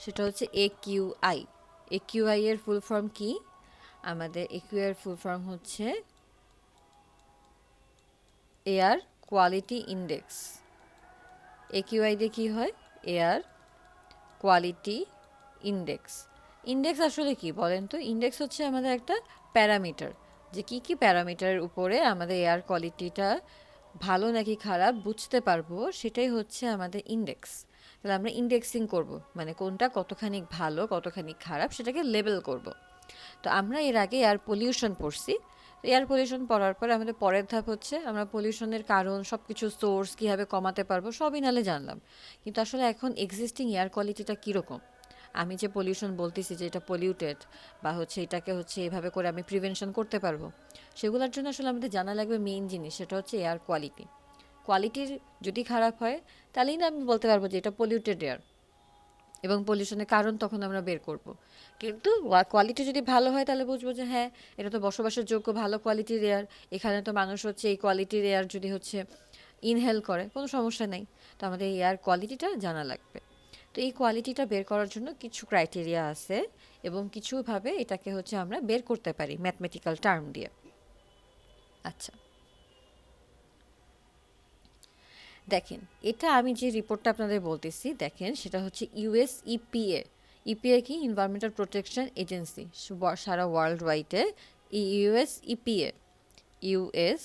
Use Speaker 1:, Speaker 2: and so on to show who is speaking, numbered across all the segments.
Speaker 1: সেটা হচ্ছে AQI। AQI এর ফুল ফর্ম কি? আমাদের AQI এর ফুল ফর্ম হচ্ছে এয়ার কোয়ালিটি ইন্ডেক্স। AQI দিয়ে কী হয়? Air quality index. ইন্ডেক্স আসলে কি বলেন তো? ইন্ডেক্স হচ্ছে আমাদের একটা প্যারামিটার, যে কি কি প্যারামিটারের উপরে আমাদের এয়ার কোয়ালিটিটা ভালো নাকি খারাপ বুঝতে পারবো, সেটাই হচ্ছে আমাদের ইন্ডেক্স। তাহলে আমরা ইন্ডেক্সিং করব, মানে কোনটা কতখানি ভালো কতখানি খারাপ সেটাকে লেবেল করব। তো আমরা এর আগে এয়ার পলিউশন পড়ছি। এয়ার পলিউশন পড়ার পরে আমাদের পরের ধাপ হচ্ছে আমরা পলিউশনের কারণ, সব কিছু সোর্স কীভাবে কমাতে পারবো সবই নালে জানলাম। কিন্তু আসলে এখন এক্সিস্টিং এয়ার কোয়ালিটিটা কীরকম? আমি যে পলিউশন বলতেছি যে এটা পলিউটেড বা হচ্ছে এটাকে হচ্ছে এভাবে করে আমি প্রিভেনশন করতে পারবো, সেগুলোর জন্য আসলে আমাদের জানা লাগবে মেইন জিনিস, সেটা হচ্ছে এয়ার কোয়ালিটি। কোয়ালিটির যদি খারাপ হয় তাহলেই না আমি বলতে পারবো যে এটা পলিউটেড এয়ার, এবং পলিউশনের কারণ তখন আমরা বের করব। কিন্তু কোয়ালিটি যদি ভালো হয় তাহলে বুঝবো যে হ্যাঁ, এটা তো বসবাসের যোগ্য ভালো কোয়ালিটির এয়ার, এখানে তো মানুষ হচ্ছে এই কোয়ালিটির এয়ার যদি হচ্ছে ইনহেল করে কোনো সমস্যা নেই। তো আমাদের এই এয়ার কোয়ালিটিটা জানা লাগবে। তো এই কোয়ালিটিটা বের করার জন্য কিছু ক্রাইটেরিয়া আছে, এবং কিছুভাবে এটাকে হচ্ছে আমরা বের করতে পারি ম্যাথমেটিক্যাল টার্ম দিয়ে। আচ্ছা, দেখেন, এটা আমি যে রিপোর্টটা আপনাদের বলতেছি, দেখেন সেটা হচ্ছে ইউএস ইপিএ। ইপিএ কি? এনভায়রনমেন্টাল প্রোটেকশন এজেন্সি, সারা ওয়ার্ল্ড ওয়াইডে ইউএস ইপিএ। ইউএস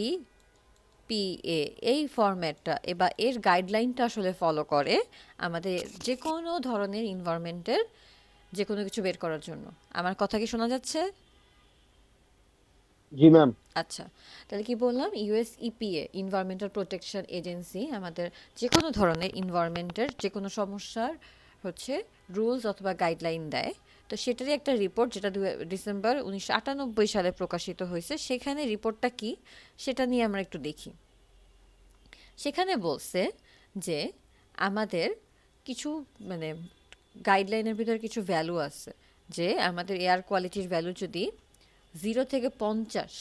Speaker 1: ইপিএ এই ফরম্যাটটা এবার এর গাইডলাইনটা আসলে ফলো করে আমাদের যে কোনো ধরনের এনভায়রনমেন্টের যে কোনো কিছু বের করার জন্য। আমার কথা কি শোনা যাচ্ছে?
Speaker 2: জি ম্যাম।
Speaker 1: আচ্ছা, তাহলে কি বললাম? US EPA environmental protection agency আমাদের যে কোনো ধরনের এনভায়রনমেন্টের যে কোনো সমস্যার হচ্ছে রুলস অথবা গাইডলাইন দেয়। তো সেটারই একটা রিপোর্ট, যেটা ডিসেম্বর 1998 সালে প্রকাশিত হয়েছে। সেখানে রিপোর্টটা কি সেটা নিয়ে আমরা একটু দেখি। সেখানে বলছে যে আমাদের কিছু মানে গাইডলাইনের ভিতরে কিছু ভ্যালু আছে, যে আমাদের এয়ার কোয়ালিটির ভ্যালু যদি 0 থেকে 50,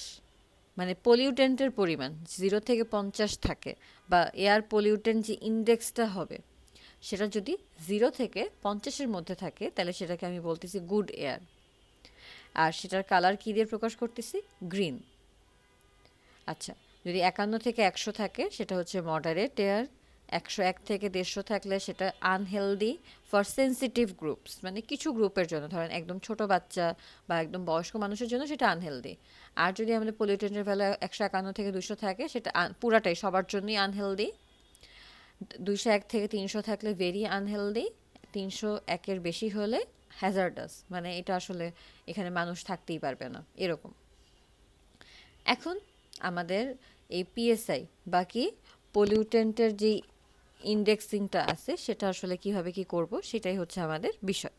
Speaker 1: মানে পলিউটেন্টের পরিমাণ 0 থেকে 50 থাকে, বা এয়ার পলিউটেন্ট যে ইন্ডেক্সটা হবে সেটা যদি 0 থেকে 50-এর মধ্যে থাকে, তাহলে সেটাকে আমি বলতেছি গুড এয়ার। আর সেটার কালার কী দিয়ে প্রকাশ করতেছি? গ্রিন। আচ্ছা, যদি 51 থেকে 100 থাকে সেটা হচ্ছে মডারেট এয়ার। 101 থেকে 150 থাকলে সেটা আনহেলদি ফর সেন্সিটিভ গ্রুপস, মানে কিছু গ্রুপের জন্য, ধরেন একদম ছোট বাচ্চা বা একদম বয়স্ক মানুষের জন্য সেটা আনহেলদি। আর যদি আমাদের পলিউটেন্টের ভ্যালু 151 থেকে 200 থাকে, সেটা পুরাটাই সবার জন্যই আনহেলদি। 201 থেকে 300 থাকলে ভেরি আনহেলদি। 301-এর বেশি হলে হ্যাজার্ডাস, মানে এটা আসলে এখানে মানুষ থাকতেই পারবে না এরকম। এখন আমাদের এই পিএসআই বা কি পলিউটেন্টের যে ইন্ডেক্সিংটা আছে সেটা আসলে কিভাবে কি করব, সেটাই হচ্ছে আমাদের বিষয়।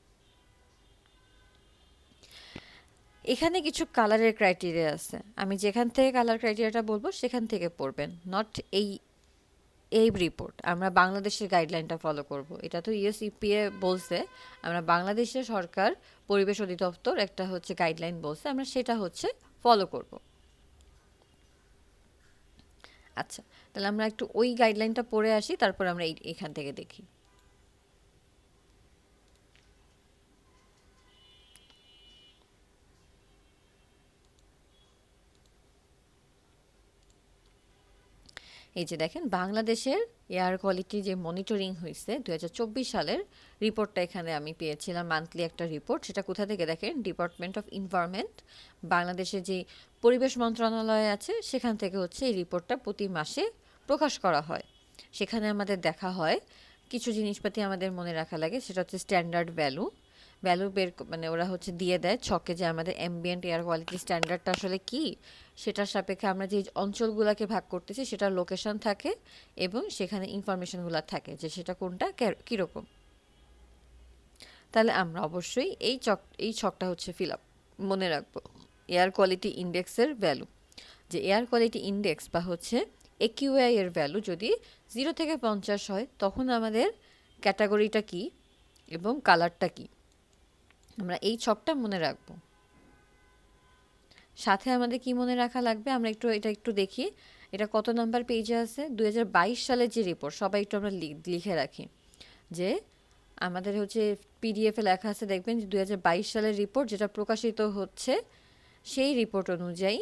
Speaker 1: এখানে কিছু কালারের ক্রাইটেরিয়া আছে, আমি যেখান থেকে কালার ক্রাইটেরিয়াটা বলবো সেখান থেকে পড়বেন, নট এই এই রিপোর্ট। আমরা বাংলাদেশের গাইডলাইনটা ফলো করব। এটা তো ইউএসইপিএ বলছে, আমরা বাংলাদেশের সরকার পরিবেশ অধিদপ্তর একটা হচ্ছে গাইডলাইন বলছে, আমরা সেটা হচ্ছে ফলো করব। আচ্ছা, তাহলে আমরা একটু ওই গাইডলাইনটা পড়ে আসি, তারপর আমরা এখান থেকে দেখি। এই যে দেখেন, বাংলাদেশের এয়ার কোয়ালিটি যে মনিটরিং হয়েছে 2024 সালের রিপোর্টটা এখানে আমি পেয়েছিলাম, মান্থলি একটা রিপোর্ট। সেটা কোথা থেকে দেখেন? ডিপার্টমেন্ট অফ এনভায়রনমেন্ট, বাংলাদেশের যে পরিবেশ মন্ত্রণালয় আছে সেখান থেকে হচ্ছে এই রিপোর্টটা প্রতি মাসে প্রকাশ করা হয়। সেখানে আমাদের দেখা হয় কিছু জিনিসপাতি আমাদের মনে রাখা লাগে, সেটা হচ্ছে স্ট্যান্ডার্ড ভ্যালু। ভ্যালু বের মানে ওরা হচ্ছে দিয়ে দেয় ছকে, যে আমাদের অ্যাম্বিয়েন্ট এয়ার কোয়ালিটি স্ট্যান্ডার্ডটা আসলে কী। সেটার সাপেক্ষে আমরা যে অঞ্চলগুলোকে ভাগ করতেছি সেটার লোকেশন থাকে, এবং সেখানে ইনফরমেশনগুলো থাকে যে সেটা কোনটা কীরকম। তাহলে আমরা অবশ্যই এই ছকটা হচ্ছে ফিল আপ মনে রাখবো। এয়ার কোয়ালিটি ইন্ডেক্সের ভ্যালু, যে এয়ার কোয়ালিটি ইন্ডেক্স বা হচ্ছে একিউআই এর ভ্যালু যদি 0 থেকে 50 হয়, তখন আমাদের ক্যাটাগরিটা কি এবং কালারটা কি, আমরা এই ছকটা মনে রাখবো। সাথে আমাদের কি মনে রাখা লাগবে, আমরা এটা একটু দেখি। এটা কত নাম্বার পেজে আছে? 2022 সালের যে রিপোর্ট, সবাই একটু আমরা লিখে রাখি যে আমাদের হচ্ছে পিডিএফ এ লেখা আছে, দেখবেন যে 2022 সালের রিপোর্ট যেটা প্রকাশিত হচ্ছে, সেই রিপোর্ট অনুযায়ী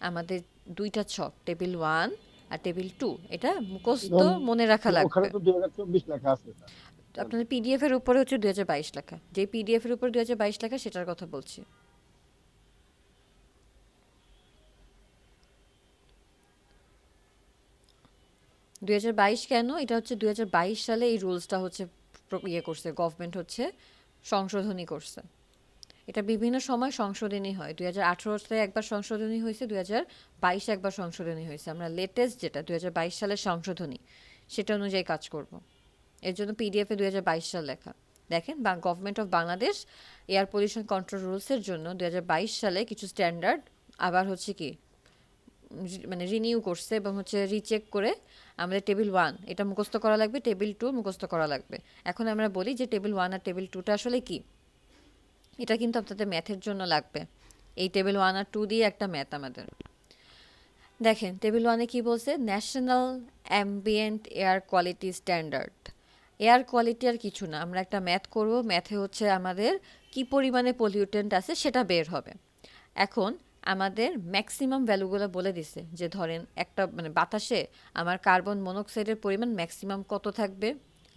Speaker 1: আমাদের দুইটা ছক, টেবিল 1 আর টেবিল 2, এটা মুখস্থ
Speaker 2: এবং
Speaker 1: মনে রাখা
Speaker 2: ওখানে
Speaker 1: লাগবে।
Speaker 2: তো 2024 লেখা আছে না।
Speaker 1: আপনাদের পিডিএফ এর উপরে হচ্ছে 2022 লেখা, যে পিডিএফ এর উপর 2022 লেখা সেটার কথা বলছি। দুই কেন, এটা হচ্ছে 2022 সালে এই রুলসটা হচ্ছে ইয়ে করছে, গভর্নমেন্ট হচ্ছে সংশোধনী করছে। এটা বিভিন্ন সময় সংশোধনী হয়, 2018-তে একবার সংশোধনী হয়েছে, 2022 একবার সংশোধনী হয়েছে। আমরা লেটেস্ট যেটা 2022 সালের সংশোধনী, সেটা অনুযায়ী কাজ করব। এর জন্য পিডিএফে 2022 সাল লেখা। দেখেন, government of Bangladesh air pollution control রুলসের জন্য 2022 সালে কিছু স্ট্যান্ডার্ড আবার হচ্ছে কি মানে রিনিউ করছে এবং হচ্ছে রিচেক করে আমাদের টেবিল 1 এটা মুখস্থ করা লাগবে, টেবিল 2 মুখস্থ করা লাগবে। এখন আমরা বলি যে টেবিল 1 আর টেবিল 2টা আসলে কি, এটা কিন্তু আপনাদের ম্যাথের জন্য লাগবে। এই টেবিল 1 আর 2 দিয়ে একটা ম্যাথ আমাদের। দেখেন টেবিল 1-এ কি বলছে, national ambient air quality standard. Air quality আর কিছু না, আমরা একটা ম্যাথ করব, ম্যাথে হচ্ছে আমাদের কি পরিমাণে পলিউটেন্ট আছে সেটা বের হবে। এখন আমাদের ম্যাক্সিমাম ভ্যালুগুলো বলে দিছে, যে ধরেন একটা মানে বাতাসে আমার কার্বন মনোক্সাইডের পরিমাণ ম্যাক্সিমাম কত থাকবে,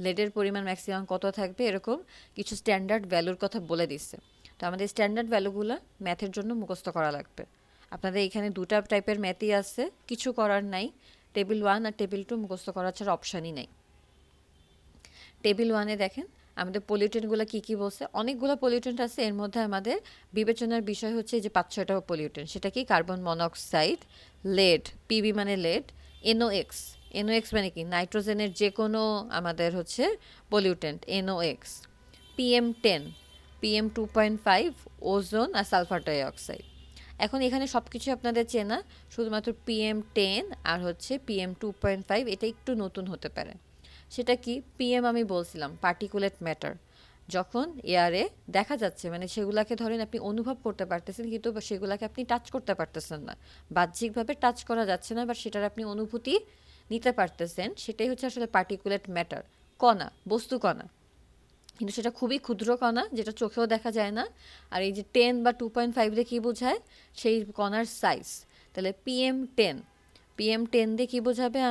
Speaker 1: লেডের পরিমাণ ম্যাক্সিমাম কত থাকবে, এরকম কিছু স্ট্যান্ডার্ড ভ্যালুর কথা বলে দিছে। তো আমাদের স্ট্যান্ডার্ড ভ্যালুগুলো ম্যাথের জন্য মুখস্থ করা লাগবে। আপনাদের এখানে দুটা টাইপের ম্যাথই আছে, কিছু করার নাই, টেবিল 1 আর টেবিল 2 মুখস্থ করা ছাড়া অপশানই নাই। টেবিল 1-এ দেখেন আমাদের পলিউটেন্টগুলো কী কী বলছে, অনেকগুলো পলিউটেন্ট আছে, এর মধ্যে আমাদের বিবেচনার বিষয় হচ্ছে যে 5-6টা পলিউটেন্ট। সেটা কি, কার্বন মনোক্সাইড, লেড, পিবি মানে লেড, এনওএক্স, এনওএক্স মানে কি নাইট্রোজেনের যে কোনো আমাদের হচ্ছে পলিউটেন্ট, এনওএক্স, PM10, PM2.5, ওজোন আর সালফার ডাইঅক্সাইড। এখন এখানে সব কিছু আপনাদের চেনা, শুধুমাত্র PM10 আর হচ্ছে PM2.5 এটা একটু নতুন হতে পারে। সেটা কি, পিএম আমি বলছিলাম পার্টিকুলেট ম্যাটার, যখন এয়ারে দেখা যাচ্ছে মানে সেগুলাকে ধরেন আপনি অনুভব করতে পারতেছেন কিন্তু সেগুলাকে আপনি টাচ করতে পারতেছেন না, বাহ্যিকভাবে টাচ করা যাচ্ছে না, বা সেটার আপনি অনুভূতি নিতে পারতেছেন, সেটাই হচ্ছে আসলে পার্টিকুলেট ম্যাটার, কণা, বস্তু কণা। কিন্তু সেটা খুবই ক্ষুদ্র কণা, যেটা চোখেও দেখা যায় না। আর এই যে 10 বা 2.5 দিয়ে কী বোঝায়, সেই কণার সাইজ। তাহলে PM10 দিয়ে কী বোঝাবে,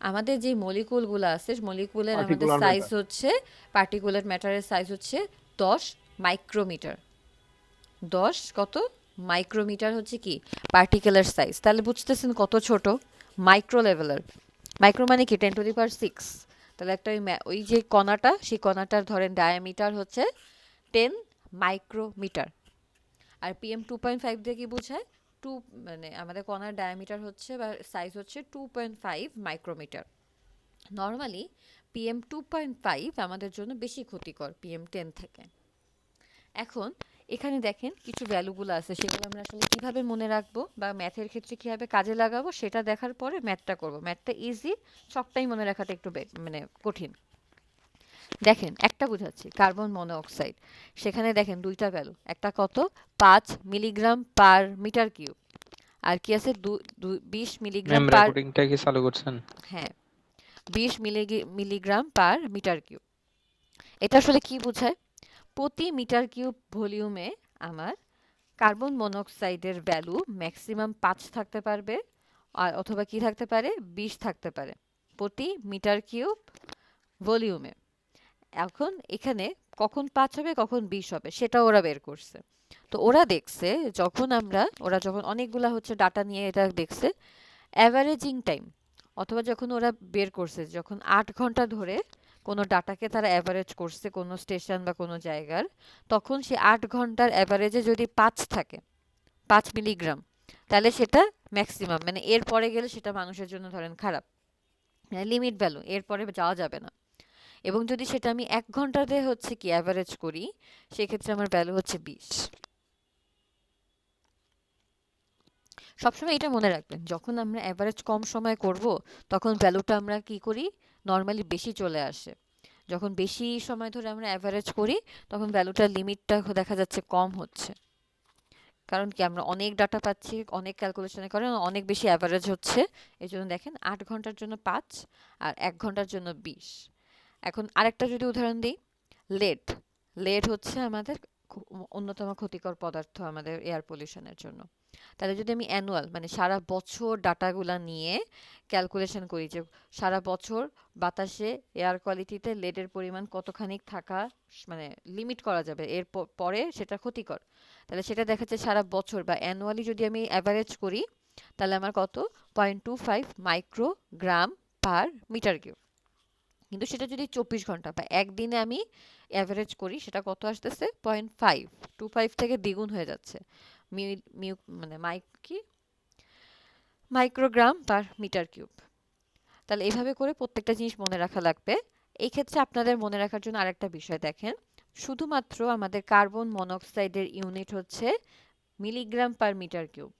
Speaker 1: আমাদের যে মলিকুলগুলো আছে, মলিকুলের আমাদের
Speaker 2: পার্টিকুলার
Speaker 1: সাইজ
Speaker 2: ম্যাটার।
Speaker 1: হচ্ছে, পার্টিকুলার ম্যাটারের সাইজ হচ্ছে 10 মাইক্রোমিটার। 10 কত মাইক্রোমিটার হচ্ছে কি পার্টিকুলার সাইজ। তাহলে বুঝতেছেন কত ছোট, মাইক্রো লেভেলের। মাইক্রো মানে কি 10⁶। তাহলে একটা ওই যে কণাটা, সেই কণাটার ধরেন ডায়ামিটার হচ্ছে 10 মাইক্রোমিটার। আর PM2.5 দিয়ে কি বোঝায়, টু মানে আমাদের কণার ডায়ামিটার হচ্ছে বা সাইজ হচ্ছে 2.5 মাইক্রোমিটার। নর্মালি PM2.5 আমাদের জন্য বেশি ক্ষতিকর PM10 থেকে। এখন এখানে দেখেন কিছু ভ্যালুগুলো আছে, সেগুলো আমরা আসলে কিভাবে মনে রাখবো বা ম্যাথের ক্ষেত্রে কিভাবে কাজে লাগাবো সেটা দেখার পরে ম্যাথটা করব। ম্যাথটা ইজি, সবটাই মনে রাখাটা একটু মানে কঠিন। দেখেন একটা বুঝাচ্ছি, কার্বন মনোঅক্সাইড, সেখানে দেখেন দুইটা ভ্যালু, একটা কত 5 মিলিগ্রাম পার মিটার কিউব, আর কি আছে 20 মিলিগ্রাম
Speaker 3: ম্যাম
Speaker 1: পার,
Speaker 3: রেকর্ডিংটা কি চালু করছেন?
Speaker 1: হ্যাঁ 20 মিলিগ্রাম পার মিটার কিউব। এটা আসলে কি বোঝায়, প্রতি মিটার কিউব ভলিউমে আমার কার্বন মনোক্সাইডের ভ্যালু ম্যাক্সিমাম 5 থাকতে পারবে, আর অথবা কি থাকতে পারে 20 থাকতে পারে প্রতি মিটার কিউব ভলিউমে। এখন এখানে কখন 5 হবে কখন 20 হবে সেটা ওরা বের করছে। তো ওরা দেখছে ওরা যখন অনেকগুলা হচ্ছে ডাটা নিয়ে এটা দেখছে, অ্যাভারেজিং টাইম, অথবা যখন ওরা বের করছে যখন 8 ঘন্টা ধরে কোনো ডাটাকে তারা অ্যাভারেজ করছে কোনো স্টেশন বা কোনো জায়গার, তখন সে 8 ঘন্টার অ্যাভারেজে যদি 5 থাকে, 5 মিলিগ্রাম, তাহলে সেটা ম্যাক্সিমাম, মানে এর পরে গেলে সেটা মানুষের জন্য ধরেন খারাপ, লিমিট ভ্যালু, এর পরে যাওয়া যাবে না। এবং যদি সেটা আমি 1 ঘন্টাতে হচ্ছে কি অ্যাভারেজ করি, সেক্ষেত্রে আমার ভ্যালু হচ্ছে 20। সবসময় এটা মনে রাখবেন, যখন আমরা অ্যাভারেজ কম সময় করব তখন ভ্যালুটা আমরা কি করি, নর্মালি বেশি চলে আসে। যখন বেশি সময় ধরে আমরা অ্যাভারেজ করি তখন ভ্যালুটার লিমিটটা দেখা যাচ্ছে কম হচ্ছে, কারণ কি আমরা অনেক ডাটা পাচ্ছি, অনেক ক্যালকুলেশনের কারণে অনেক বেশি অ্যাভারেজ হচ্ছে। এই জন্য দেখেন 8 ঘন্টার জন্য 5 আর 1 ঘন্টার জন্য 20। এখন আরেকটা যদি উদাহরণ দিই, লেড, লেড হচ্ছে আমাদের অন্যতম ক্ষতিকর পদার্থ আমাদের এয়ার পলিউশনের জন্য। তাহলে যদি আমি অ্যানুয়াল মানে সারা বছর ডাটাগুলা নিয়ে ক্যালকুলেশন করি যে সারা বছর বাতাসে এয়ার কোয়ালিটিতে লেডের পরিমাণ কতখানি থাকা মানে লিমিট করা যাবে, এর পরে সেটা ক্ষতিকর, তাহলে সেটা দেখা যাচ্ছে সারা বছর বা অ্যানুয়ালি যদি আমি অ্যাভারেজ করি তাহলে আমার কত 0.25 মাইক্রোগ্রাম পার মিটার কিউব। কিন্তু সেটা যদি 24 ঘন্টা বা একদিনে আমি অ্যাভারেজ করি সেটা কত আসতেছে 0.525 থেকে দ্বিগুণ হয়ে যাচ্ছে মানে মাইক্রোগ্রাম পার মিটার কিউব। তাহলে এভাবে করে প্রত্যেকটা জিনিস মনে রাখা লাগবে। এই ক্ষেত্রে আপনাদের মনে রাখার জন্য আরেকটা বিষয় দেখেন, শুধুমাত্র আমাদের কার্বন মনোক্সাইডের ইউনিট হচ্ছে মিলিগ্রাম পার মিটার কিউব,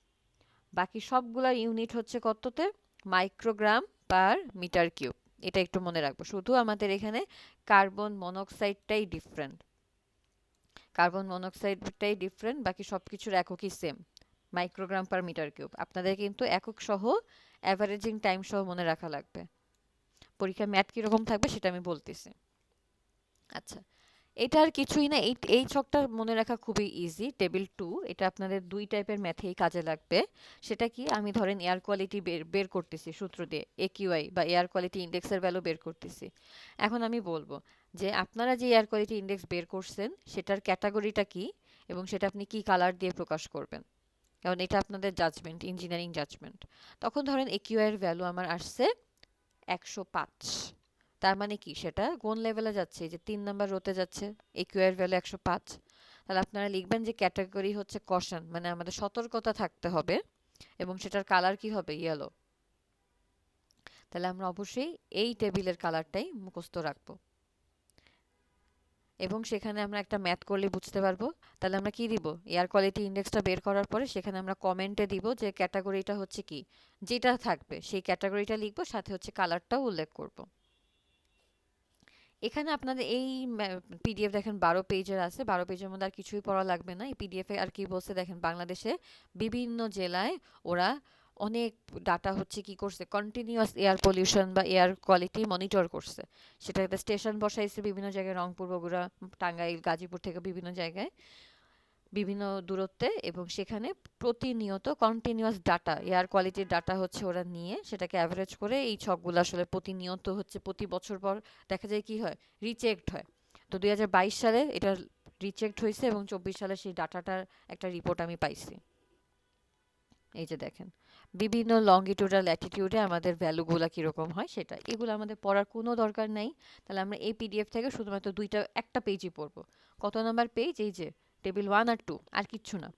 Speaker 1: বাকি সবগুলোর ইউনিট হচ্ছে কততে মাইক্রোগ্রাম পার মিটার কিউব। এটা একটু মনে রাখবো, শুধু আমাদের এখানে কার্বন মনোক্সাইডটাই ডিফারেন্ট, কার্বন মনোক্সাইডটাই ডিফারেন্ট, বাকি সব কিছুর এককই same, microgram per metre cube. আপনাদের কিন্তু একক সহ অ্যাভারেজিং টাইম সহ মনে রাখা লাগবে। পরীক্ষা ম্যাথ কীরকম থাকবে সেটা আমি বলতেছি। আচ্ছা, এটা আর কিছুই না, এই এই ছকটা মনে রাখা খুবই ইজি। টেবিল 2 এটা আপনাদের দুই টাইপের ম্যাথেই কাজে লাগবে। সেটা কি, আমি ধরেন এয়ার কোয়ালিটি বের করতেছি সূত্র দিয়ে, একিউআই বা এয়ার কোয়ালিটি ইন্ডেক্সের ভ্যালু বের করতেছি। এখন আমি বলবো যে আপনারা যে এয়ার কোয়ালিটি ইন্ডেক্স বের করছেন সেটার ক্যাটাগরিটা কি এবং সেটা আপনি কি কালার দিয়ে প্রকাশ করবেন, কারণ এটা আপনাদের জাজমেন্ট, ইঞ্জিনিয়ারিং জাজমেন্ট। তখন ধরেন একিউআই এর ভ্যালু আমার আসছে 105, তার মানে কি সেটা কোন লেভেলে যাচ্ছে, যে 3 নাম্বার রোতে যাচ্ছে, একিউআই এর ভ্যালু 105। তাহলে আপনারা লিখবেন যে ক্যাটাগরি হচ্ছে কশন, মানে আমাদের সতর্কতা থাকতে হবে এবং সেটার কালার কি হবে, ইয়েলো। তাহলে আমরা অবশ্যই এই টেবিলের কালারটাই মুখস্থ রাখবো এবং সেখানে আমরা একটা ম্যাথ করলে বুঝতে পারবো। তাহলে আমরা কি দিব, এয়ার কোয়ালিটি ইন্ডেক্সটা বের করার পরে সেখানে আমরা কমেন্টে দিব যে ক্যাটাগরিটা হচ্ছে কি, যেটা থাকবে সেই ক্যাটাগরিটা লিখবো, সাথে হচ্ছে কালারটাও উল্লেখ করব। এখানে আপনাদের এই পিডিএফ দেখেন 12 পেজের আছে, 12 পেজের মধ্যে আর কিছুই পড়া লাগবে না। এই পিডিএফে আর কি বলছে দেখেন, বাংলাদেশে বিভিন্ন জেলায় ওরা অনেক ডাটা হচ্ছে কি করছে, কন্টিনিউয়াস এয়ার পলিউশন বা এয়ার কোয়ালিটি মনিটর করছে। সেটা একটা স্টেশন বসাইছে বিভিন্ন জায়গায়, রংপুর, বগুড়া, টাঙ্গাইল, গাজীপুর থেকে বিভিন্ন জায়গায় বিভিন্ন দূরত্বে, এবং সেখানে প্রতিনিয়ত কন্টিনিউয়াস ডাটা, এয়ার কোয়ালিটির ডাটা হচ্ছে ওরা নিয়ে সেটাকে অ্যাভারেজ করে এই ছকগুলো আসলে প্রতিনিয়ত হচ্ছে প্রতি বছর পর দেখা যায় কি হয়, রিচেকড হয়। তো 2022 সালে এটা রিচেকড হয়েছে এবং 24 সালে সেই ডাটাটার একটা রিপোর্ট আমি পাইছি। এই যে দেখেন বিভিন্ন লঙ্গিটিউড আর ল্যাটিটিউডে আমাদের ভ্যালুগুলো কীরকম হয় সেটা, এগুলো আমাদের পড়ার কোনো দরকার নাই। তাহলে আমরা এই পিডিএফ থেকে শুধুমাত্র একটা পেজই পড়বো। কত নাম্বার পেজ, এই যে টেবিল 1 আর 2, আর কিচ্ছু না।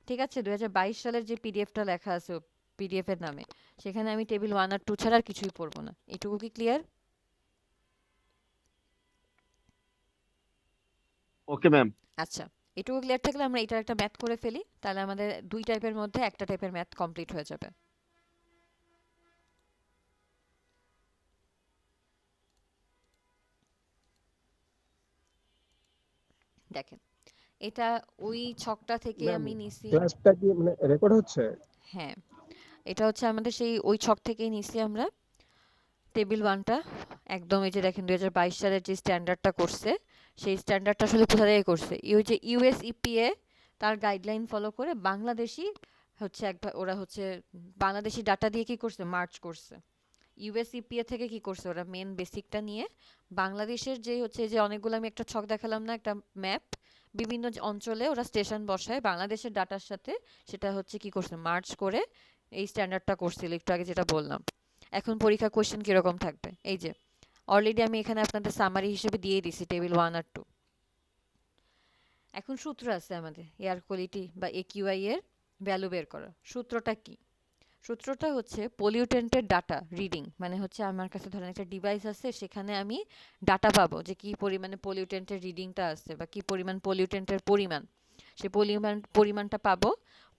Speaker 1: ঠিক আছে, 2022 সালের যে পিডিএফটা লেখা আছে পিডিএফ এর নামে, সেখানে আমি টেবিল 1 আর 2 ছাড়া আর কিছুই পড়বো না। এটুকু কি ক্লিয়ার?
Speaker 2: Okay ma'am.
Speaker 1: আচ্ছা, এটুকু ক্লিয়ার থাকলে আমরা এটার একটা ম্যাথ করে ফেলি, তাহলে আমাদের দুই টাইপের মধ্যে একটা টাইপের ম্যাথ কমপ্লিট হয়ে যাবে। দেখেন, এটা ওই ছকটা থেকে
Speaker 3: ম্যাম,
Speaker 1: আমি নিছি।
Speaker 3: ক্লাসটা কি মানে রেকর্ড হচ্ছে?
Speaker 1: হ্যাঁ, এটা হচ্ছে আমাদের সেই ওই ছক থেকেই নিছি আমরা টেবিল 1টা। একদম এই যে দেখেন 2022 সালের যে স্ট্যান্ডার্ডটা করছে, সেই স্ট্যান্ডার্ডটা আসলে কোথা থেকে করছে, ওই যে ইউএস ইপিএ তার গাইডলাইন ফলো করে বাংলাদেশি হচ্ছে ওরা হচ্ছে বাংলাদেশি ডাটা দিয়ে কি করছে, মার্চ করছে। ইউএস ইপিএ থেকে কি করছে, ওরা মেন বেসিকটা নিয়ে বাংলাদেশের যে হচ্ছে যে অনেকগুলো আমি একটা ছক দেখালাম না, একটা ম্যাপ, বিভিন্ন অঞ্চলে ওরা স্টেশন বসায় বাংলাদেশের ডাটার সাথে, সেটা হচ্ছে কি করছে, মার্চ করে এই স্ট্যান্ডার্ডটা করছিল একটু আগে যেটা বললাম। এখন পরীক্ষা কোশ্চেন কিরকম থাকবে, এই যে অলরেডি আমি এখানে আপনাদের সামারি হিসেবে দিয়ে দিছি টেবিল 1 আর 2। এখন সূত্র আছে আমাদের এয়ার কোয়ালিটি বা একিউআই এর ভ্যালু বের করা। সূত্রটা কি, সূত্রটা হচ্ছে পলিউটেন্টের ডাটা রিডিং, মানে হচ্ছে আমার কাছে ধরেন একটা ডিভাইস আছে, সেখানে আমি ডাটা পাবো যে কি পরিমাণে পলিউটেন্টের রিডিংটা আসছে বা কি পরিমাণ পলিউটেন্টের পরিমাণ, সেই পরিমাণটা পাবো,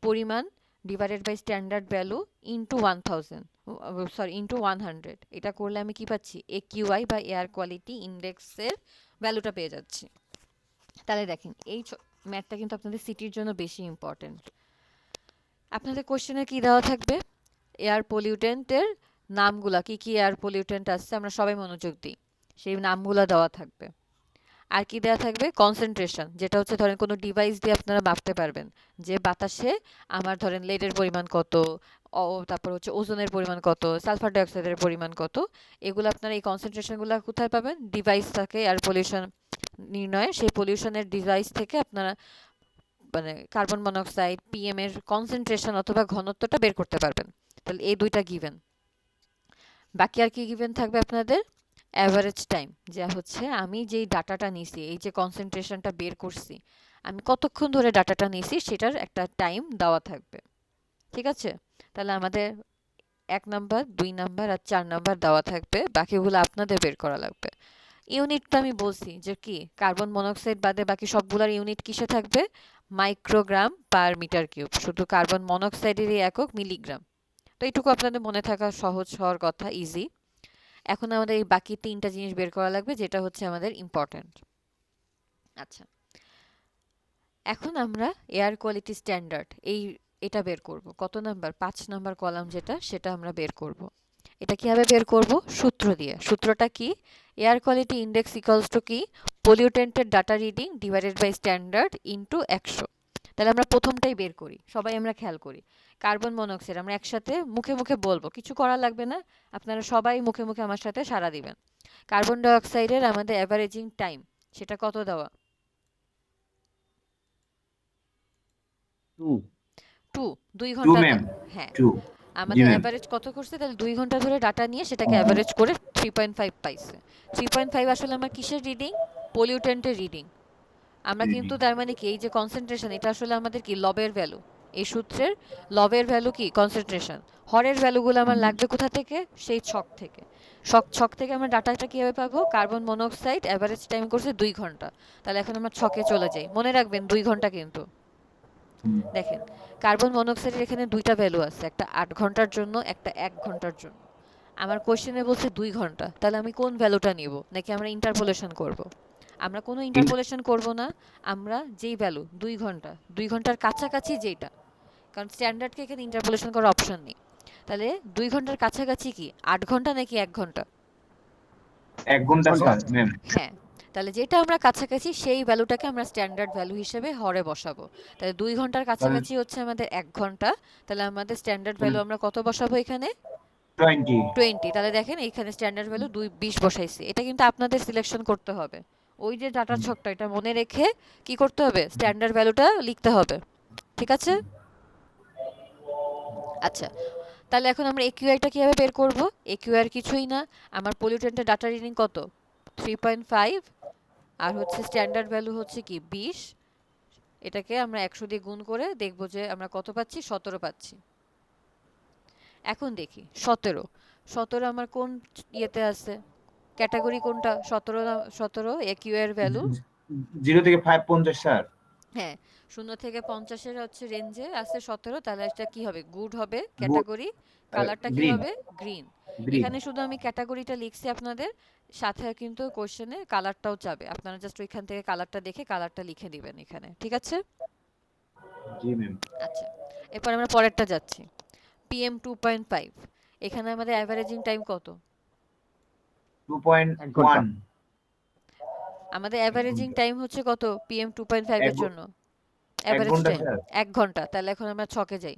Speaker 1: পরিমাণ divided by standard value into 1000, sorry into 100। এটা করলে আমি কি পাচ্ছি, একিউআই বা এয়ার কোয়ালিটি ইন্ডেক্সের ভ্যালুটা পেয়ে যাচ্ছি। তাহলে দেখেন এই ম্যাথটা কিন্তু আপনাদের সিটির জন্য বেশি ইম্পর্টেন্ট। আপনাদের কোশ্চেনে কি দেওয়া থাকবে, এয়ার পলিউটেন্টের নামগুলা, কি কি এয়ার পলিউটেন্ট আসছে আমরা সবাই মনোযোগ দিই, সেই নামগুলা দেওয়া থাকবে। আর কি দেওয়া থাকবে? কনসেন্ট্রেশন, যেটা হচ্ছে ধরেন কোনো ডিভাইস দিয়ে আপনারা মাপতে পারবেন যে বাতাসে আমার ধরেন লেডের পরিমাণ কত, তারপর হচ্ছে ওজনের পরিমাণ কত, সালফার ডাইঅক্সাইডের পরিমাণ কত, এগুলো আপনারা এই কনসেন্ট্রেশনগুলো কোথায় পাবেন? ডিভাইস থাকে এয়ার পলিউশন নির্ণয়ে, সেই পলিউশনের ডিভাইস থেকে আপনারা মানে কার্বন মনোক্সাইড পিএম এর কনসেন্ট্রেশন অথবা ঘনত্বটা বের করতে পারবেন। তাহলে এই দুইটা গিভেন। বাকি আর কি গিভেন থাকবে আপনাদের? অ্যাভারেজ টাইম, যা হচ্ছে আমি যেই ডাটাটা নিছি, এই যে কনসেন্ট্রেশনটা বের করছি, আমি কতক্ষণ ধরে ডাটাটা নিছি সেটার একটা টাইম দেওয়া থাকবে। ঠিক আছে? তাহলে আমাদের ১ নাম্বার, ২ নাম্বার আর ৪ নাম্বার দেওয়া থাকবে, বাকিগুলো আপনাদের বের করা লাগবে। ইউনিট তো আমি বলছি যে কি, কার্বন মনোক্সাইড বাদে বাকি সবগুলোর ইউনিট কিসে থাকবে? Microgram per metre cube. শুধু কার্বন মনোক্সাইডেরই একক মিলিগ্রাম। তো এইটুকু আপনাদের মনে থাকা সহজ হওয়ার কথা, ইজি। এখন আমাদের এই বাকি ৩টা জিনিস বের করা লাগবে, যেটা হচ্ছে আমাদের ইম্পর্ট্যান্ট। আচ্ছা, এখন আমরা এয়ার কোয়ালিটি স্ট্যান্ডার্ড এটা বের করব। কত নাম্বার? ৫ নাম্বার কলাম যেটা, সেটা আমরা বের করব। এটা কিভাবে বের করব? সূত্র দিয়ে। সূত্রটা কি? Air quality index equals to কি? পলিউটেন্টের data reading divided by standard into ১০০। তাহলে আমরা প্রথমটাই বের করি, সবাই আমরা খেয়াল করি। কার্বন মনোক্সাইড আমরা একসাথে মুখে মুখে বলবো, কিছু করা লাগবে না, আপনারা সবাই মুখে মুখে আমার সাথে সাড়া দিবেন। কার্বন ডাইঅক্সাইডের আমাদের অ্যাভারেজিং টাইম, সেটা কত দেওয়া?
Speaker 3: 2
Speaker 1: 2, 2
Speaker 2: টু
Speaker 1: ঘন্টা
Speaker 2: ম্যাম
Speaker 1: হ্যাঁ,
Speaker 2: টু জি
Speaker 1: আমাদের
Speaker 2: ম্যাম
Speaker 1: অ্যাভারেজ কত করছে? তাহলে 2 ঘন্টা ধরে ডাটা নিয়ে সেটাকে অ্যাভারেজ করে 3.5 পাইছে। 3.5 আসলে আমার কিসের রিডিং? পলিউটেন্টের রিডিং। আমরা কিন্তু তার মানে কি, এই যে কনসেন্ট্রেশন, এটা আসলে আমাদের কি লবের ভ্যালু। এই সূত্রের লবের ভ্যালু কি? কনসেন্ট্রেশন। হরের ভ্যালুগুলো আমার লাগবে কোথা থেকে? সেই ছক থেকে। ছক থেকে আমরা ডাটাটা কিভাবে পাবো? কার্বন মনোক্সাইড অ্যাভারেজ টাইম করছে 2 ঘন্টা। তাহলে এখন আমরা ছকে চলে যাই, মনে রাখবেন 2 ঘন্টা কিন্তু। দেখেন, কার্বন মনোক্সাইডের এখানে দুইটা ভ্যালু আছে, একটা 8 ঘন্টার জন্য, একটা 1 ঘন্টার জন্য। আমার কোশ্চেনে বলছে 2 ঘন্টা, তাহলে আমি কোন ভ্যালুটা নিব? নাকি আমরা ইন্টারপোলেশন করব? আমরা কোনো ইন্টারপোলেশন করব না, আমরা যেই ভ্যালু 2 ঘন্টা, 2 ঘন্টার কাছাকাছি যেটা, কারণ স্ট্যান্ডার্ডকে এখানে ইন্টারপোলেশন করার অপশন নেই। তাহলে 2 ঘন্টার কাছাকাছি কি 8 ঘন্টা নাকি 1 ঘন্টা?
Speaker 2: 1 ঘন্টা স্যার ম্যাম
Speaker 1: হ্যাঁ, তাহলে যেটা আমরা কাছাকাছি সেই ভ্যালুটাকে আমরা স্ট্যান্ডার্ড ভ্যালু হিসেবে হরে বসাবো। তাহলে 2 ঘন্টার কাছাকাছি হচ্ছে আমাদের 1 ঘন্টা, তাহলে আমাদের স্ট্যান্ডার্ড ভ্যালু আমরা কত বসাবো এখানে?
Speaker 2: 20
Speaker 1: 20। তাহলে দেখেন এখানে স্ট্যান্ডার্ড ভ্যালু 20 বসাইছি। এটা কিন্তু আপনাদের সিলেকশন করতে হবে। ওই যে ডাটার ছকটা, এটা মনে রেখে কি করতে হবে? স্ট্যান্ডার্ড ভ্যালুটা লিখতে হবে। ঠিক আছে? আচ্ছা, তাহলে এখন আমরা একিউআইটা কিভাবে বের করব? একিউআই কিছুই না, আমার পলিউটেন্টের ডাটা রিডিং কত? 3.5, আর হচ্ছে স্ট্যান্ডার্ড ভ্যালু হচ্ছে কি 20। এটাকে আমরা 100 দিয়ে গুণ করে দেখব যে আমরা কত পাচ্ছি? 17 পাচ্ছি। এখন দেখি 17, 17 আমার কোন ইয়েতে আছে? ক্যাটাগরি কোনটা? 17 একিউ এর ভ্যালু
Speaker 2: 0 থেকে 5 50 স্যার
Speaker 1: হ্যাঁ, 0 থেকে 50 এর হচ্ছে রেঞ্জে আছে 17। তাহলে এটা কি হবে? গুড হবে
Speaker 2: গুড
Speaker 1: ক্যাটাগরি। কালারটা কি
Speaker 2: গ্রিন
Speaker 1: হবে? গ্রিন।
Speaker 2: গ্রিন
Speaker 1: এখানে শুধু আমি ক্যাটাগরিটা লিখছি আপনাদের, সাথে কিন্তু কোশ্চেনে কালারটাও চাবে, আপনারা জাস্ট ওইখান থেকে কালারটা দেখে কালারটা লিখে দিবেন এখানে। ঠিক আছে?
Speaker 2: জি ম্যাম
Speaker 1: আচ্ছা, এরপর আমরা পরেরটা যাচ্ছি। পিএম 2.5, এখানে আমাদের অ্যাভারেজিং টাইম কত?
Speaker 3: 1 ঘন্টা
Speaker 2: 2.1
Speaker 1: আমাদের অ্যাভারেজিং টাইম হচ্ছে কত পিএম 2.5 এর জন্য?
Speaker 2: 1
Speaker 1: অ্যাভারেজ
Speaker 2: ঘন্টা
Speaker 1: টাইম
Speaker 2: স্যার
Speaker 1: 1 ঘন্টা। তাহলে এখন আমরা ছকে যাই।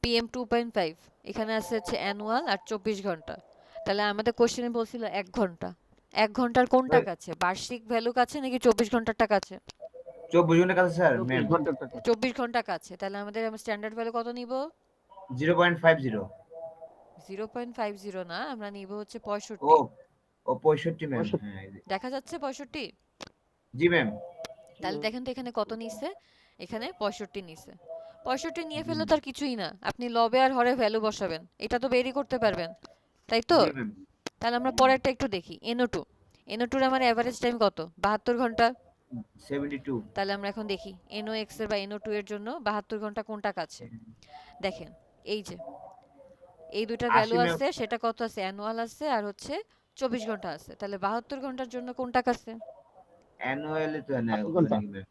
Speaker 1: পিএম 2.5 এখানে আছে হচ্ছে অ্যানুয়াল আর 24 ঘন্টা। তাহলে আমাদের কোশ্চেনে বলছিল 1 ঘন্টা। 1 ঘন্টার কোনটা কাছে? বার্ষিক ভ্যালু কাছে নাকি 24 ঘন্টারটা কাছে?
Speaker 2: 24 ঘন্টা কাছে স্যার
Speaker 3: 24
Speaker 2: ম্যাম
Speaker 3: ঘন্টার টাকা
Speaker 1: 24 ঘন্টা কাছে। তাহলে আমাদের স্ট্যান্ডার্ড ভ্যালু কত নিব?
Speaker 2: 0.50
Speaker 1: 0.50 না, আমরা নিব হচ্ছে
Speaker 2: ও
Speaker 1: 65।
Speaker 2: ও 65 ম্যাম
Speaker 3: 65
Speaker 2: হ্যাঁ এই যে।
Speaker 1: দেখা যাচ্ছে 65?
Speaker 2: জি ম্যাম
Speaker 1: তাহলে দেখেন তো এখানে কত নিছে? এখানে 65 নিছে। 65 নিয়ে ফেললে তো আর কিছুই না, আপনি লবে আর হরে ভ্যালু বসাবেন, এটা তো বেরই করতে পারবেন, তাই তো?
Speaker 2: জি ম্যাম
Speaker 1: তাহলে আমরা পরেরটা একটু দেখি। NO2, NO2 এর আমার অ্যাভারেজ টাইম কত? 72 ঘন্টা।
Speaker 2: 72
Speaker 1: তাহলে আমরা এখন দেখি NOx এর বা NO2 এর জন্য 72 ঘন্টা কোনটা কাছে। দেখেন, এই যে এই দুইটার
Speaker 2: 80
Speaker 1: ভ্যালু
Speaker 2: ম্যাম
Speaker 1: আছে, সেটা কত আছে? অ্যানুয়াল আছে আর হচ্ছে 24 ঘন্টা আছে। তাহলে 72 ঘন্টার জন্য কোনটা কাছে?
Speaker 2: অ্যানুয়ালি তো না
Speaker 3: 80
Speaker 2: হবে
Speaker 3: ঘন্টা
Speaker 2: নাকি ম্যাম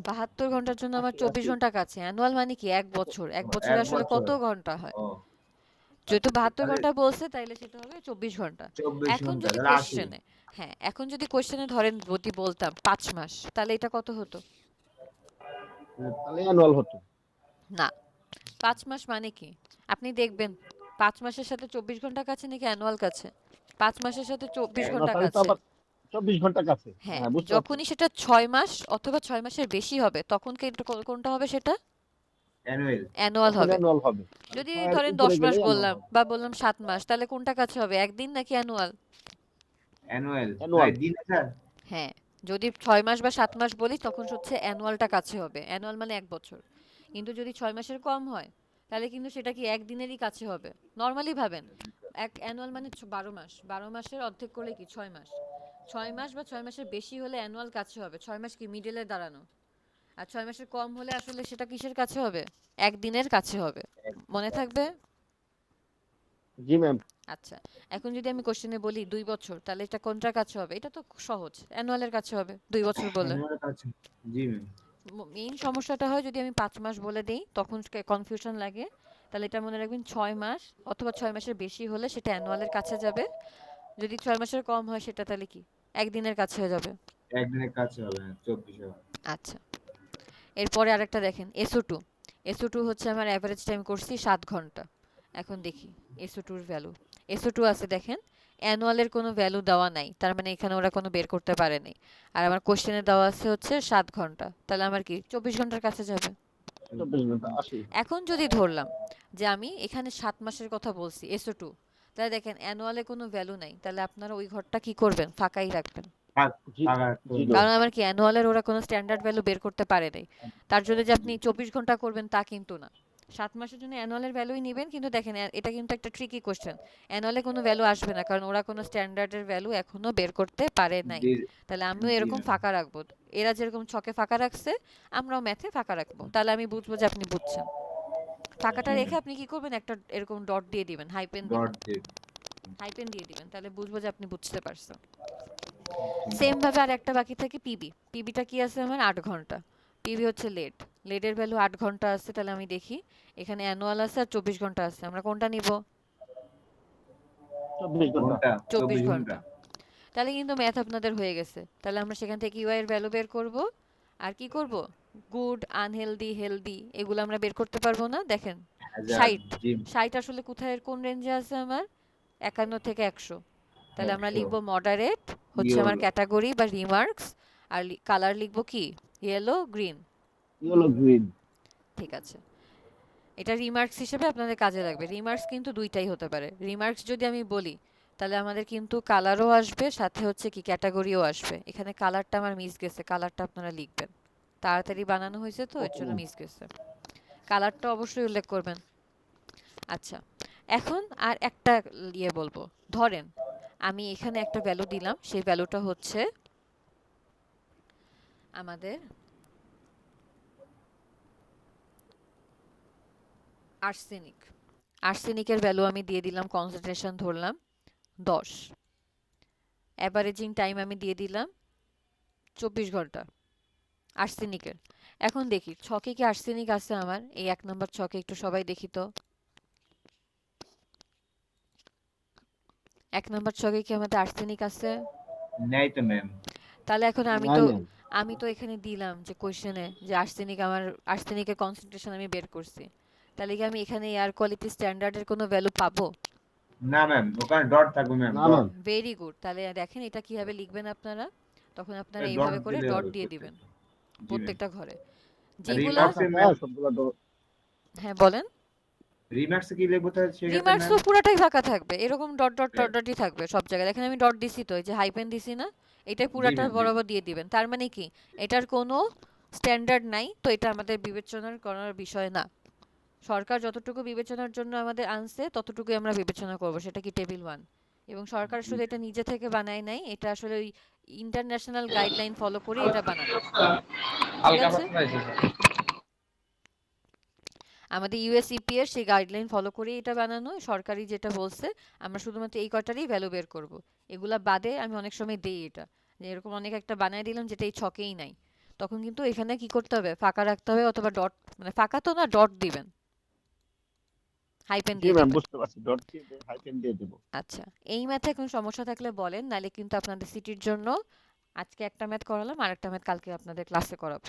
Speaker 1: 72 ঘন্টার জন্য আমার
Speaker 3: 80
Speaker 1: 24
Speaker 3: 80
Speaker 1: ঘন্টা কাছে। অ্যানুয়াল মানে কি? 1 বছর। 1 বছরে
Speaker 2: এক
Speaker 1: আসলে
Speaker 2: বছর
Speaker 1: কত ঘন্টা হয়?
Speaker 2: ও
Speaker 1: যেহেতু 72
Speaker 2: তাহলে
Speaker 1: ঘন্টা বলছে তাইলে সেটা হবে 24 ঘন্টা।
Speaker 2: 24
Speaker 1: এখন
Speaker 2: ঘন্টা
Speaker 1: যদি
Speaker 2: তাহলে 80।
Speaker 1: কোশ্চেনে, হ্যাঁ এখন যদি কোশ্চেনে ধরেন যদি বলতাম 5 মাস, তাহলে এটা কত হতো?
Speaker 3: তাহলে অ্যানুয়াল হতো।
Speaker 1: না, 5 মাস মানে কি? আপনি দেখবেন 5 মাসের সাথে 24 ঘন্টা কাছে নাকি অ্যানুয়াল কাছে? 5 মাসের সাথে 24
Speaker 2: এক-
Speaker 3: না,
Speaker 1: ঘন্টা
Speaker 3: তাহলে তো
Speaker 1: কাছে।
Speaker 3: আবার 24 ঘন্টা কাছে।
Speaker 1: হ্যাঁ,
Speaker 3: হ্যাঁ, বুঝতে পারছি।
Speaker 1: যখনই সেটা 6 মাস অথবা 6 মাসের বেশি হবে তখন কোনটা হবে সেটা?
Speaker 2: অ্যানুয়াল।
Speaker 1: অ্যানুয়াল
Speaker 3: তখন
Speaker 1: হবে।
Speaker 3: অ্যানুয়াল হবে। আর
Speaker 1: যদি
Speaker 3: 6 এর
Speaker 1: ধরেন
Speaker 3: উপরে
Speaker 1: 10 মাস
Speaker 3: গেলেই অ্যানুয়াল
Speaker 1: বললাম
Speaker 3: হবে।
Speaker 1: বা বললাম 7 মাস, তাহলে কোনটা কাছে হবে, একদিন নাকি অ্যানুয়াল?
Speaker 2: Annual
Speaker 3: annual.
Speaker 1: হ্যাঁ, স্যার। হ্যাঁ, যদি 6 মাস বা 7 মাস বলি তখন হচ্ছে অ্যানুয়ালটা কাছে হবে, অ্যানুয়াল মানে 1 বছর। কিন্তু যদি 6 মাসের কম হয় তাহলে কিন্তু সেটা কি একদিনেরই কাছে হবে। নর্মালি ভাবেন, এক অ্যানুয়াল মানে 12 মাস, 12 মাসের অর্ধেক করলে কি 6 মাস। 6 মাস বা 6 মাসের বেশি হলে অ্যানুয়াল কাছে হবে। 6 মাস কি মিডলে দাঁড়ানো, আর 6 মাসের কম হলে আসলে সেটা কিসের কাছে হবে, একদিনের কাছে হবে। মনে থাকবে?
Speaker 3: জি ম্যাম।
Speaker 1: আচ্ছা, এখন যদি আমি কোশ্চেনে বলি 2 বছর, তাহলে এটা কোনটার কাছে হবে? এটা তো সহজ, অ্যানুয়ালের কাছে হবে 2 বছর বলে।
Speaker 2: অ্যানুয়াল কাছে। জি ম্যাম।
Speaker 1: মেইন সমস্যাটা হয় যদি আমি 5 মাস বলে দেই তখন কনফিউশন লাগে। তাহলে এটা মনে রাখবেন 6 মাস অথবা 6 মাসের বেশি হলে সেটা অ্যানুয়ালের কাছে যাবে। যদি 6 মাসের কম হয় সেটা তাহলে কি একদিনের কাছে হয়ে যাবে।
Speaker 2: একদিনের কাছে হবে, হ্যাঁ 24 হবে।
Speaker 1: আচ্ছা, এরপরে আরেকটা দেখেন SO2। SO2 হচ্ছে আমার অ্যাভারেজ টাইম করছি 7 ঘন্টা। এখন দেখি SO2 এর ভ্যালু। SO2 আছে দেখেন, অ্যানুয়ালের কোনো ভ্যালু দেওয়া নাই, তার মানে এখানে ওরা কোনো বের করতে পারেনি। আর আমার কোশ্চেনে দেওয়া আছে হচ্ছে 7 ঘন্টা, তাহলে আমার কি 24 ঘন্টার কাছে যাবে।
Speaker 3: 24 ঘন্টা 80।
Speaker 1: এখন যদি ধরলাম যে আমি এখানে 7 মাসের কথা বলছি SO2, তাহলে দেখেন অ্যানুয়ালে কোনো ভ্যালু নাই, তাহলে আপনারা ওই ঘরটা কি করবেন, ফাঁকাই রাখবেন।
Speaker 2: ফাঁক
Speaker 3: জি,
Speaker 2: ফাঁকা করবে।
Speaker 3: জিরো।
Speaker 1: কারণ আমার কি অ্যানুয়ালের ওরা কোনো স্ট্যান্ডার্ড ভ্যালু বের করতে পারে নাই। তার জন্য যে আপনি 24 ঘন্টা করবেন তা কিন্তু না। 7 মাসের জন্য অ্যানুয়ালের ভ্যালুই নেবেন, কিন্তু দেখেন এটা কিন্তু একটা ট্রিকি কোশ্চেন। অ্যানুয়ালে কোনো ভ্যালু আসবে না কারণ ওরা কোনো স্ট্যান্ডার্ডের ভ্যালু এখনো বের করতে পারে নাই।
Speaker 2: জি
Speaker 1: তাহলে আমিও
Speaker 2: জি
Speaker 1: এরকম
Speaker 2: ম্যাম।
Speaker 1: ফাঁকা রাখবো। এরা যেরকম ছকে ফাঁকা রাখছে আমরাও ম্যাথে ফাঁকা রাখবো, তাহলে আমি বুঝবো যে আপনি বুঝছেন। ফাঁকাটা
Speaker 2: জি
Speaker 1: রেখে
Speaker 2: ম্যাম।
Speaker 1: আপনি কি করবেন, একটা এরকম ডট দিয়ে দিবেন, হাইপেন
Speaker 2: ডট
Speaker 1: দিবেন,
Speaker 2: দিয়ে।
Speaker 1: হাইপেন দিয়ে দিবেন, তাহলে বুঝবো যে আপনি বুঝতে পারছেন।
Speaker 2: জি ম্যাম।
Speaker 1: সেম ভাবে আর একটা বাকি থাকে পিবি। পিবিটা কি আছে আমার 8 ঘন্টা। পিবি হচ্ছে লেট, লেটের ভ্যালু 8 ঘন্টা আছে। তাহলে আমি দেখি এখানে অ্যানুয়াল আছে আর 24 ঘন্টা আছে, আমরা কোনটা নিব?
Speaker 3: 24 ঘন্টা।
Speaker 2: কোনটা?
Speaker 1: চব্বিশ
Speaker 2: 24 ঘন্টা।
Speaker 1: ঘন্টা তাহলে কিন্তু ম্যাথ আপনাদের হয়ে গেছে। তাহলে আমরা সেখান থেকে ইউআই এর ভ্যালু বের করব। আর কি করব, গুড, আনহেলদি, হেলদি এগুলো আমরা বের করতে পারবো না। দেখেন
Speaker 2: হাজার্ড।
Speaker 1: 60,
Speaker 2: জি
Speaker 1: 60 আসলে কোথায় কোন রেঞ্জে আছে আমার, 51 থেকে 100। তাহলে আমরা
Speaker 2: 100।
Speaker 1: লিখবো মডারেট হচ্ছে আমার
Speaker 2: ইয়েলো।
Speaker 1: ক্যাটাগরি বা রিমার্কস। আর কালার লিখবো কি, ইয়েলো গ্রিন।
Speaker 3: Yellow green.
Speaker 1: ঠিক আছে, এটা রিমার্কস হিসেবে আপনাদের কাজে লাগবে। রিমার্কস কিন্তু দুইটাই হতে পারে। রিমার্কস যদি আমি বলি তাহলে আমাদের কিন্তু কালারও আসবে, সাথে হচ্ছে কি ক্যাটাগরিও আসবে। এখানে কালারটা আমার মিস গেছে, কালারটা আপনারা লিখবেন, তাড়াতাড়ি বানানো হয়েছে তো এর
Speaker 3: ওকে
Speaker 1: জন্য
Speaker 3: ম্যাম।
Speaker 1: মিস গেছে। কালারটা অবশ্যই উল্লেখ করবেন। আচ্ছা, এখন আর একটা ইয়ে বলবো। ধরেন আমি এখানে একটা ভ্যালু দিলাম, সেই ভ্যালুটা হচ্ছে আমাদের আর্সেনিক। আর্সেনিকের ভ্যালু আমি দিয়ে দিলাম, কনসেন্ট্রেশন ধরলাম 10, অ্যাভারেজিং টাইম আমি দিয়ে দিলাম 24 ঘন্টা আর্সেনিকের। এখন দেখি ছকে কি আর্সেনিক আছে আমার, এই 1 নম্বর ছকে একটু সবাই দেখি তো। 1 নম্বর ছকে কি আমাদের আর্সেনিক আছে?
Speaker 2: নাই তো ম্যাম।
Speaker 1: তাহলে এখন আমি
Speaker 3: নাই
Speaker 1: তো,
Speaker 3: ম্যাম।
Speaker 1: আমি তো এখানে দিলাম যে কোশ্চেনে যে আর্সেনিক, আমার আর্সেনিকের কনসেন্ট্রেশন আমি বের করছি। তাহলে কি আমি এখানে এয়ার কোয়ালিটি স্ট্যান্ডার্ডের কোনো ভ্যালু পাবো?
Speaker 2: না ম্যাম, ওখানে ডট থাকবে ম্যাম,
Speaker 3: না
Speaker 2: ডট।
Speaker 3: ম্যাম।
Speaker 1: Very good. তাহলে দেখেন এটা কিভাবে লিখবেন আপনারা, তখন আপনারা
Speaker 2: ডট
Speaker 1: এইভাবে করে
Speaker 2: দিলে
Speaker 1: ডট
Speaker 2: হবে
Speaker 1: দিয়ে দিবেন
Speaker 2: প্রত্যেকটা। জি ম্যাম।
Speaker 1: প্রত্যেকটা ঘরে
Speaker 2: আর
Speaker 1: যেগুলা।
Speaker 3: ডট
Speaker 2: রিমার্কস এ
Speaker 3: থাকা
Speaker 2: ম্যাম,
Speaker 3: সবগুলো ডট।
Speaker 1: হ্যাঁ বলেন।
Speaker 2: রিমার্কস এ কি লিখবো তাহলে সেক্ষেত্রে
Speaker 1: রিমার্কস
Speaker 2: ম্যাম?
Speaker 1: তো পুরাটাই ফাঁকা থাকবে, এরকম ডট ডট
Speaker 2: হ্যাঁ,
Speaker 1: ডট ডটই থাকবে সব জায়গায়। দেখেন আমি ডট দিছি তো, এই যে হাইপেন দিছি না, এটাই
Speaker 2: জি
Speaker 1: পুরাটা
Speaker 2: ম্যাম, জি
Speaker 1: বরাবর দিয়ে দিবেন। তার মানে কি এটার কোনো স্ট্যান্ডার্ড নাই, তো এটা আমাদের বিবেচনার করার বিষয় না। সরকার যতটুকু বিবেচনার জন্য আমাদের আনছে ততটুকুই আমরা বিবেচনা করব, সেটা কি টেবিল 1। এবং সরকার
Speaker 2: জি
Speaker 1: শুধু এটা নিজে থেকে বানায় নাই, এটা আসলে ওই ইন্টারন্যাশনাল গাইডলাইন ফলো করে এটা বানানো। ঠিক
Speaker 4: হালকা
Speaker 1: আছে,
Speaker 4: পাতলা হয়েছে স্যার।
Speaker 1: আমাদের ইউএসইপি এর সেই গাইডলাইন ফলো করেই এটা বানানো। সরকারি যেটা বলছে আমরা শুধুমাত্র এই কটারই ভ্যালু বের করব। এগুলা বাদে আমি অনেক সময় দেই এটা, যে এরকম অনেক একটা বানায় দিলাম যেটা এই ছকেই নাই, তখন কিন্তু এখানে কি করতে হবে, ফাঁকা রাখতে হবে অথবা ডট, মানে ফাঁকা তো না, ডট দিবেন। হাইপেন
Speaker 3: জি
Speaker 1: দিয়ে
Speaker 3: ম্যাম
Speaker 1: দিবেন।
Speaker 3: বুঝতে পারছি, ডট দিয়ে হাইফেন দিয়ে দেবো।
Speaker 1: আচ্ছা, এই ম্যাথে কোনো সমস্যা থাকলে বলেন, নাহলে কিন্তু আপনাদের সিটির জন্য আজকে একটা ম্যাথ করালাম, আরেকটা ম্যাথ কালকে আপনাদের ক্লাসে করাবো।